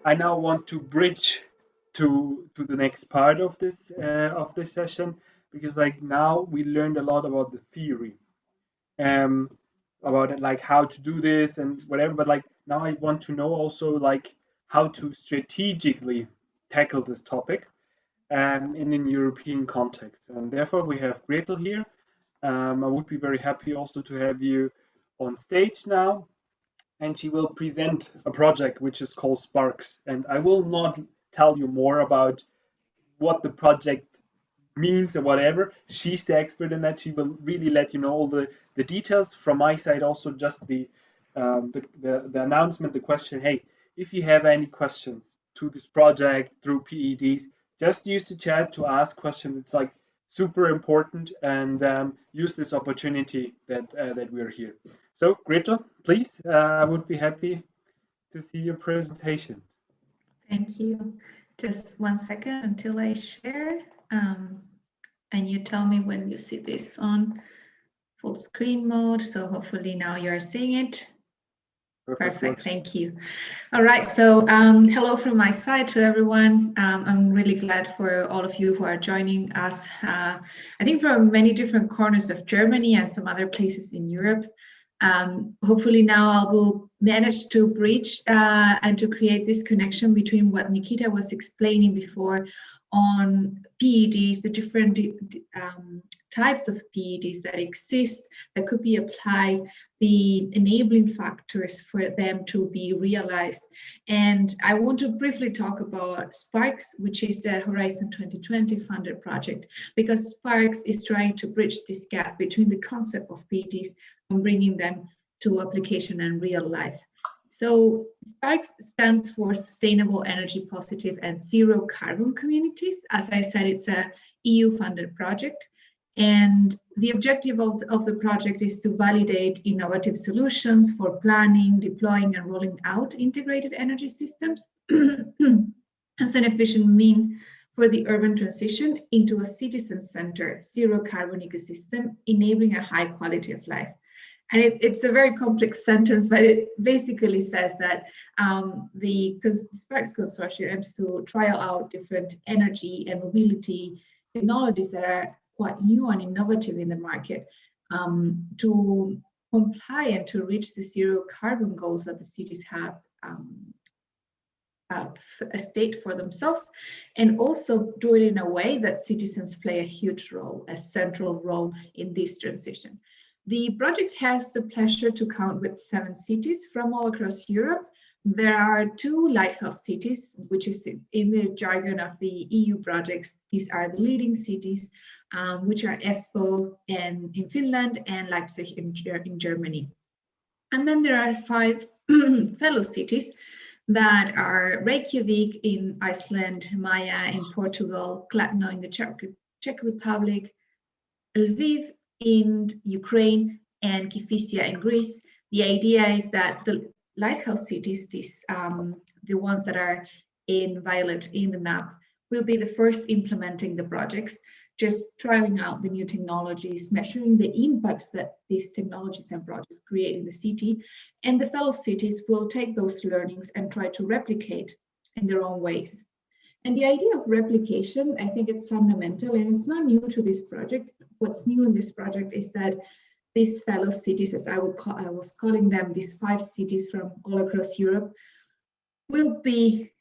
I now want to bridge to the next part of this session, because like now we learned a lot about the theory, um, about like how to do this and whatever. But like now I want to know also like how to strategically tackle this topic in an European context. And therefore we have Gretel here. I would be very happy also to have you on stage now, and she will present a project which is called SPARCS. And I will not tell you more about what the project means or whatever. She's the expert in that. She will really let you know all the details. From my side, also just the announcement, the question. Hey, if you have any questions to this project through PEDs, just use the chat to ask questions. It's like super important, and use this opportunity that we're here. So, Gretel, please, I would be happy to see your presentation. Thank you. Just 1 second until I share, and you tell me when you see this on full screen mode. So hopefully now you're seeing it. Perfect. Thank you. All right. So hello from my side to everyone. I'm really glad for all of you who are joining us. I think from many different corners of Germany and some other places in Europe. Hopefully now I will manage to bridge and to create this connection between what Nikita was explaining before on PEDs, the different types of PEDs that exist that could be applied, the enabling factors for them to be realized. And I want to briefly talk about SPARCS, which is a Horizon 2020 funded project, because SPARCS is trying to bridge this gap between the concept of PEDs and bringing them to application and real life. So SPARCS stands for Sustainable Energy Positive and Zero Carbon Communities. As I said, it's a EU-funded project. And the objective of the project is to validate innovative solutions for planning, deploying, and rolling out integrated energy systems as an efficient means for the urban transition into a citizen-centered, zero-carbon ecosystem, enabling a high quality of life. And it's a very complex sentence, but it basically says that the SPARCS Consortium aims to trial out different energy and mobility technologies that are quite new and innovative in the market to comply and to reach the zero carbon goals that the cities have a state for themselves, and also do it in a way that citizens play a huge role, a central role in this transition. The project has the pleasure to count with 7 cities from all across Europe. There are 2 lighthouse cities, which is in the jargon of the EU projects. These are the leading cities, which are Espoo in Finland and Leipzig in Germany. And then there are 5 fellow cities that are Reykjavik in Iceland, Maja in Portugal, Kladno in the Czech Republic, Lviv in Ukraine, and Kifisia in Greece. The idea is that the lighthouse cities, the ones that are in violet in the map, will be the first implementing the projects, just trialing out the new technologies, measuring the impacts that these technologies and projects create in the city. And the fellow cities will take those learnings and try to replicate in their own ways. And the idea of replication, I think it's fundamental, and it's not new to this project. What's new in this project is that these fellow cities, as I was calling them, these 5 cities from all across Europe, will be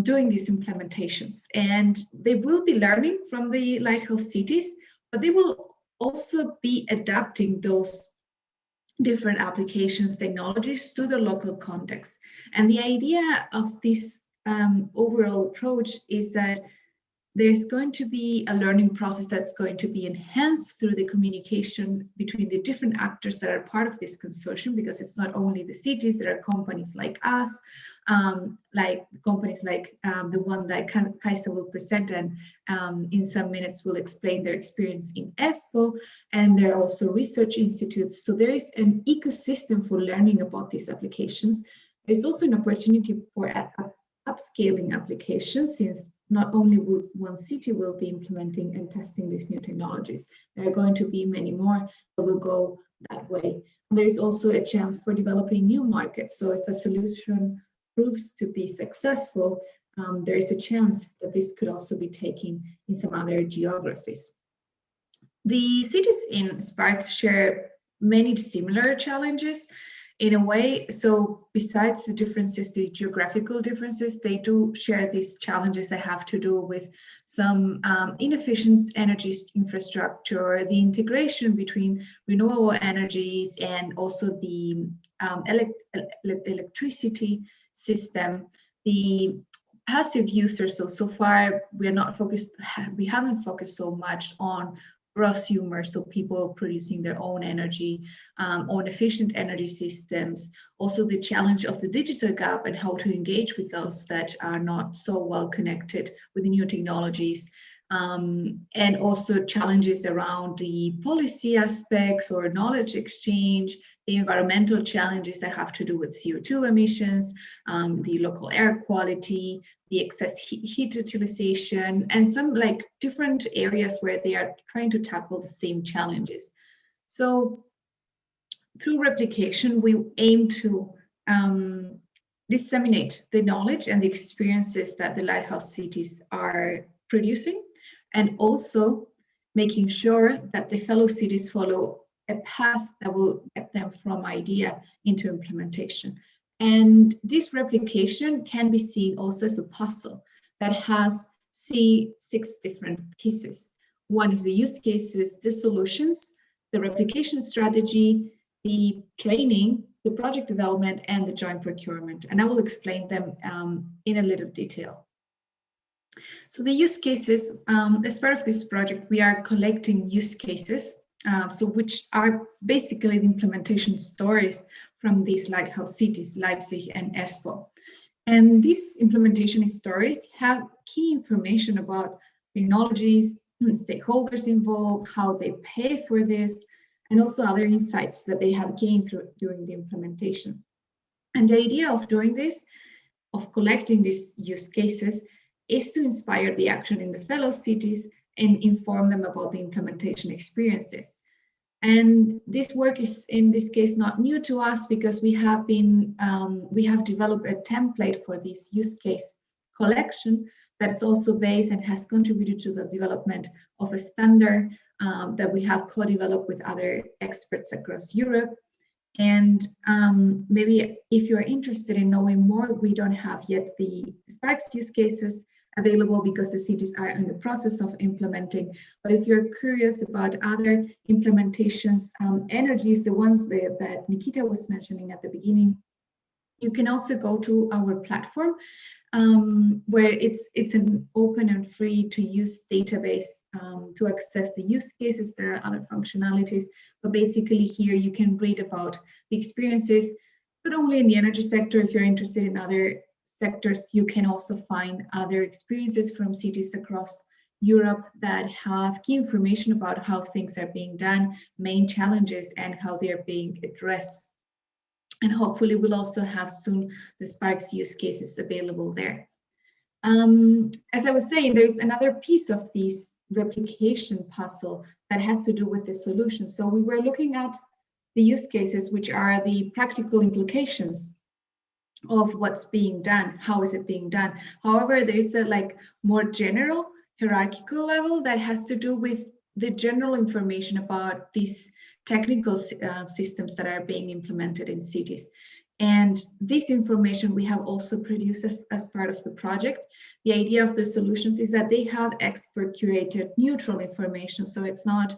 doing these implementations. And they will be learning from the lighthouse cities, but they will also be adapting those different applications, technologies to the local context. And the idea of this overall approach is that there's going to be a learning process that's going to be enhanced through the communication between the different actors that are part of this consortium, because it's not only the cities, there are companies like us, like companies like the one that Kaisa will present, and in some minutes will explain their experience in Espoo, and there are also research institutes. So there is an ecosystem for learning about these applications. There's also an opportunity for upscaling applications, since not only one city will be implementing and testing these new technologies, there are going to be many more that will go that way. And there is also a chance for developing new markets. So if a solution proves to be successful, there is a chance that this could also be taken in some other geographies. The cities in SPARCS share many similar challenges in a way. So besides the differences, the geographical differences, they do share these challenges that have to do with some inefficient energy infrastructure, the integration between renewable energies, and also the electricity system, the passive users. So far we haven't focused so much on prosumers, so people producing their own energy, on efficient energy systems. Also the challenge of the digital gap and how to engage with those that are not so well connected with the new technologies. And also challenges around the policy aspects or knowledge exchange, the environmental challenges that have to do with CO2 emissions, the local air quality, the excess heat utilization, and some like different areas where they are trying to tackle the same challenges. So through replication, we aim to disseminate the knowledge and the experiences that the lighthouse cities are producing, and also making sure that the fellow cities follow a path that will get them from idea into implementation. And this replication can be seen also as a puzzle that has 6 different pieces. One is the use cases, the solutions, the replication strategy, the training, the project development, and the joint procurement. And I will explain them in a little detail. So the use cases, as part of this project, we are collecting use cases, which are basically the implementation stories from these lighthouse cities, Leipzig and Espoo. And these implementation stories have key information about technologies, stakeholders involved, how they pay for this, and also other insights that they have gained during the implementation. And the idea of doing this, of collecting these use cases, is to inspire the action in the fellow cities and inform them about the implementation experiences. And this work is, in this case, not new to us, because we have developed a template for this use case collection that's also based and has contributed to the development of a standard that we have co-developed with other experts across Europe. And maybe if you're interested in knowing more, we don't have yet the SPARCS use cases available because the cities are in the process of implementing. But if you're curious about other implementations, energies, the ones that Nikita was mentioning at the beginning, you can also go to our platform, where it's an open and free to use database to access the use cases. There are other functionalities, but basically here you can read about the experiences, not only in the energy sector. If you're interested in other sectors, you can also find other experiences from cities across Europe that have key information about how things are being done, main challenges, and how they're being addressed. And hopefully we'll also have soon the SPARCS use cases available there. As I was saying, there's another piece of this replication puzzle that has to do with the solution. So we were looking at the use cases, which are the practical implications of what's being done, how is it being done. However, there's a more general hierarchical level that has to do with the general information about these technical systems that are being implemented in cities. And this information we have also produced as part of the project. The idea of the solutions is that they have expert curated neutral information. So it's not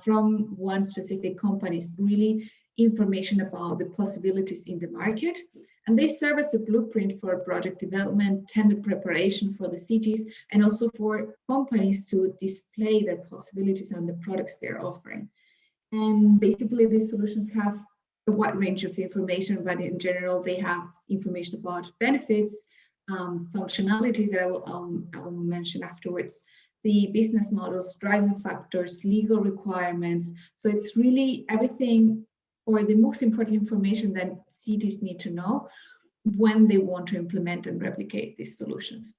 from one specific company, it's really information about the possibilities in the market. And they serve as a blueprint for project development, tender preparation for the cities, and also for companies to display their possibilities on the products they're offering. And basically these solutions have a wide range of information, but in general, they have information about benefits, functionalities that I will mention afterwards, the business models, driving factors, legal requirements. So it's really everything, or the most important information that cities need to know when they want to implement and replicate these solutions.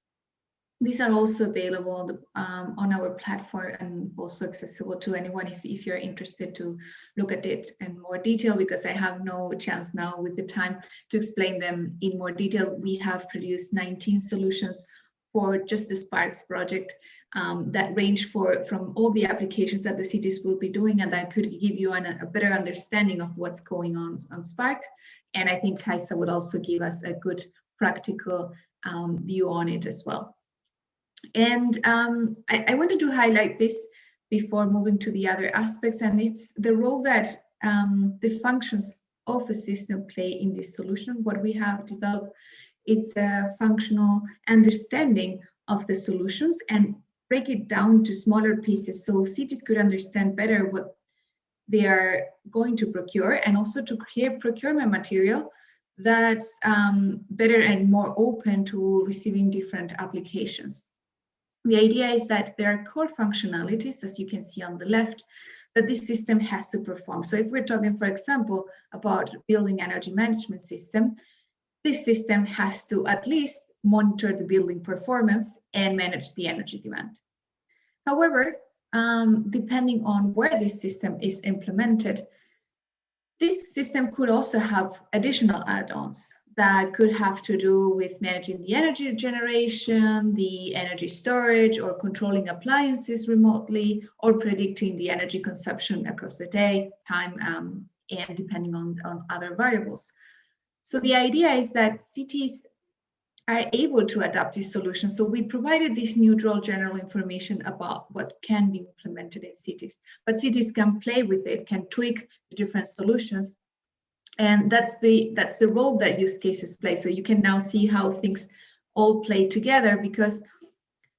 These are also available on our platform and also accessible to anyone if you're interested to look at it in more detail, because I have no chance now with the time to explain them in more detail. We have produced 19 solutions for just the SPARCS project that range from all the applications that the cities will be doing, and that could give you a better understanding of what's going on SPARCS. And I think Kaisa would also give us a good practical view on it as well. And I wanted to highlight this before moving to the other aspects, and it's the role that the functions of the system play in this solution. What we have developed is a functional understanding of the solutions and break it down to smaller pieces so cities could understand better what they are going to procure, and also to create procurement material that's better and more open to receiving different applications. The idea is that there are core functionalities, as you can see on the left, that this system has to perform. So if we're talking, for example, about building energy management system, this system has to at least monitor the building performance and manage the energy demand. However, depending on where this system is implemented, this system could also have additional add-ons that could have to do with managing the energy generation, the energy storage, or controlling appliances remotely, or predicting the energy consumption across the day, time, and depending on other variables. So the idea is that cities are able to adapt these solutions. So we provided this neutral general information about what can be implemented in cities, but cities can play with it, can tweak the different solutions. And that's the role that use cases play. So you can now see how things all play together, because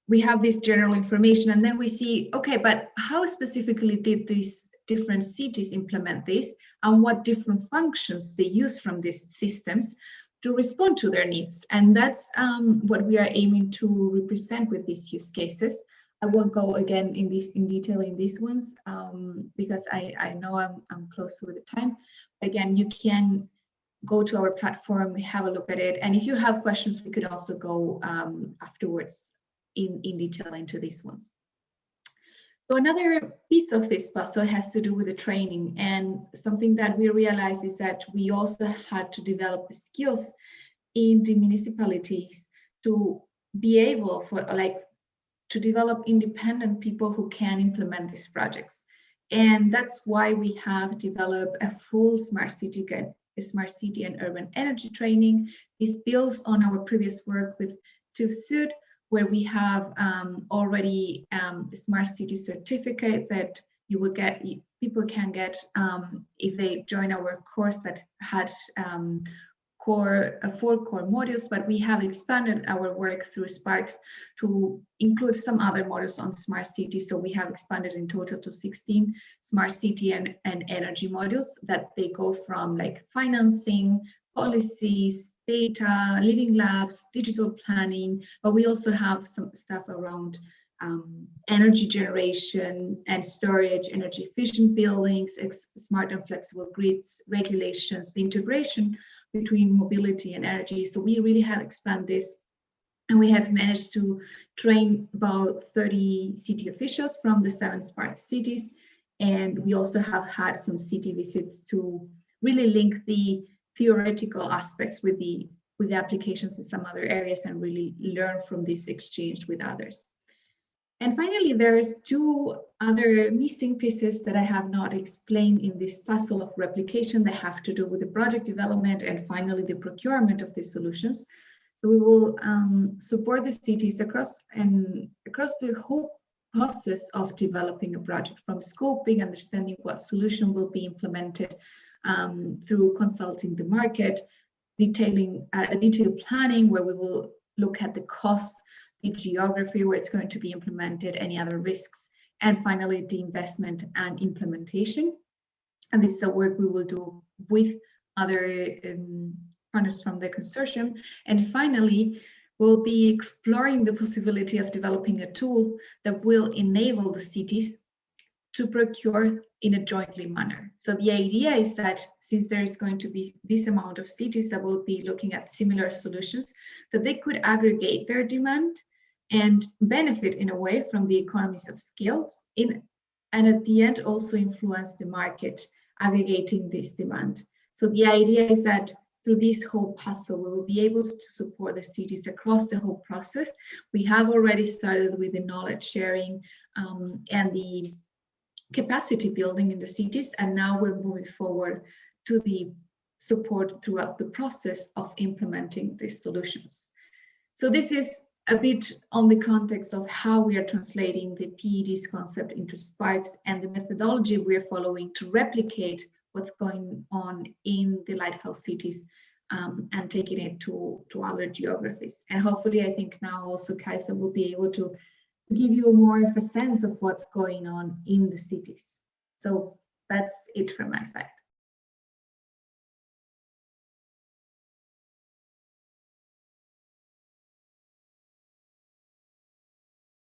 we have this general information, and then we see, okay, but how specifically did these different cities implement this, and what different functions they use from these systems to respond to their needs. And that's what we are aiming to represent with these use cases. I won't go again in detail in these ones because I know I'm close to the time. Again, you can go to our platform, have a look at it, and if you have questions, we could also go afterwards in detail into these ones. So another piece of this puzzle has to do with the training, and something that we realized is that we also had to develop the skills in the municipalities to be able to develop independent people who can implement these projects. And that's why we have developed a full smart city and urban energy training. This builds on our previous work with TÜV Süd, where we have already the smart city certificate that you will get, people can get if they join our course that had 4 core modules, but we have expanded our work through SPARCS to include some other modules on smart city. So we have expanded in total to 16 smart city and energy modules that they go from like financing, policies, data, living labs, digital planning, but we also have some stuff around energy generation and storage, energy efficient buildings, smart and flexible grids, regulations, the integration between mobility and energy. So we really have expanded this, and we have managed to train about 30 city officials from the 7 SPARCS cities. And we also have had some city visits to really link the theoretical aspects with the applications in some other areas and really learn from this exchange with others. And finally, there's 2 other missing pieces that I have not explained in this puzzle of replication that have to do with the project development and finally the procurement of these solutions. So we will support the cities across the whole process of developing a project, from scoping, understanding what solution will be implemented through consulting the market, detailing a detailed planning where we will look at the cost, the geography where it's going to be implemented, any other risks, and finally the investment and implementation. And this is a work we will do with other partners from the consortium. And finally, we'll be exploring the possibility of developing a tool that will enable the cities to procure in a jointly manner. So the idea is that since there is going to be this amount of cities that will be looking at similar solutions, that they could aggregate their demand and benefit in a way from the economies of scale and at the end also influence the market aggregating this demand. So the idea is that through this whole puzzle, we will be able to support the cities across the whole process. We have already started with the knowledge sharing and the capacity building in the cities, and now we're moving forward to the support throughout the process of implementing these solutions. So this is a bit on the context of how we are translating the PED's concept into SPARCS and the methodology we're following to replicate what's going on in the lighthouse cities and taking it to other geographies. And hopefully, I think now also Kaisa will be able to give you more of a sense of what's going on in the cities. So that's it from my side.